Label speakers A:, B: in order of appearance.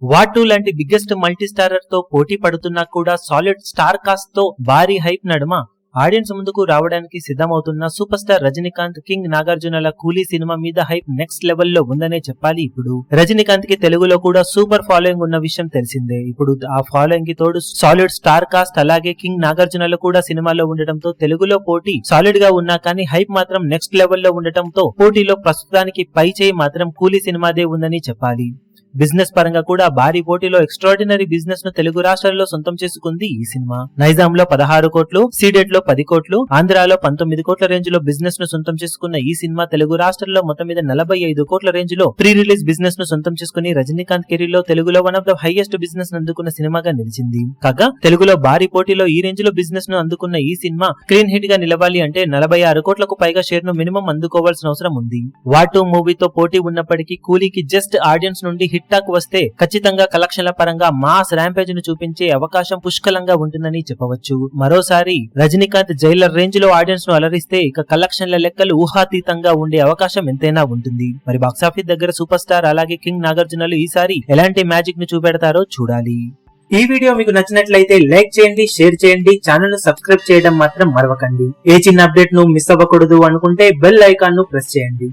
A: War 2 లాంటి biggest multi starrer తో పోటీ పడుతున్నా కూడా సాలిడ్ స్టార్ కాస్ట్ తో భారీ హైప్ నడుమ ఆడియన్స్ ముందుకు రావడానికి సిద్ధమవుతున్న సూపర్ స్టార్ రజనీకాంత్, కింగ్ నాగార్జునల కూలీ సినిమా మీద హైప్ నెక్స్ట్ లెవెల్ లో ఉందనే చెప్పాలి. ఇప్పుడు రజనీకాంత్ కి తెలుగులో కూడా సూపర్ ఫాలోయింగ్ ఉన్న విషయం తెలిసిందే. ఇప్పుడు ఆ ఫాలోయింగ్ కి తోడు సాలిడ్ స్టార్ కాస్ట్ అలాగే కింగ్ నాగార్జునలు కూడా సినిమాలో ఉండటంతో తెలుగులో పోటీ సాలిడ్ గా ఉన్నా కానీ హైప్ మాత్రం నెక్స్ట్ లెవెల్ లో ఉండటంతో పోటీలో ప్రస్తుతానికి పై చేయి మాత్రం కూలీ సినిమాదే ఉందని చెప్పాలి. బిజినెస్ పరంగా కూడా భారీ పోటీలో ఎక్స్ట్రాడినరీ బిజినెస్ ను తెలుగు రాష్ట్రాల్లో సొంతం చేసుకుంది ఈ సినిమా. నైజాం లో 16 కోట్లు, సీడెడ్ లో 10 కోట్లు, ఆంధ్రాలో 19 కోట్ల రేంజ్ లో బిజినెస్ ను సొంతం చేసుకున్న ఈ సినిమా తెలుగు రాష్ట్రాల్లో మొత్తం మీద 45 కోట్ల రేంజ్ లో ప్రీ రిలీజ్ బిజినెస్ ను సొంతం చేసుకుని రజనీకాంత్ కెరీర్ లో తెలుగులో one of the highest business ను అందుకున్న సినిమాగా నిలిచింది. కాగా తెలుగులో భారీ పోటీలో ఈ రేంజ్ లో బిజినెస్ ను అందుకున్న ఈ సినిమా క్లీన్ హిట్ గా నిలవాలి అంటే 46 కోట్లకు పైగా షేర్ ను మినిమం అందుకోవాల్సిన అవసరం ఉంది. వార్ 2 మూవీతో పోటీ ఉన్నప్పటికీ కూలీకి జస్ట్ ఆడియన్స్ నుండి హిట్ టాక్ వస్తే ఖచ్చితంగా కలెక్షన్ల పరంగా మాస్ ర్యాంపేజ్ ను చూపించే అవకాశం పుష్కలంగా ఉంటుందని చెప్పవచ్చు. మరోసారి రజనీకాంత్ జైలర్ రేంజ్ లో ఆడియన్స్ ను అలరిస్తే ఇక కలెక్షన్ల లెక్కలు ఊహాతీతంగా ఉండే అవకాశం ఎంతైనా ఉంటుంది. మరి బాక్సాఫీస్ దగ్గర సూపర్ స్టార్ అలాగే కింగ్ నాగార్జునలు ఈసారి ఎలాంటి మ్యాజిక్ ను చూపెడతారో చూడాలి. ఈ వీడియో మీకు నచ్చినట్లయితే లైక్ చేయండి, షేర్ చేయండి, ఛానల్ ను సబ్స్క్రైబ్ చేయడం మాత్రం మరవకండి. ఏ చిన్న అప్డేట్ ను మిస్ అవ్వకూడదు అనుకుంటే బెల్ ఐకాన్ ను ప్రెస్ చేయండి.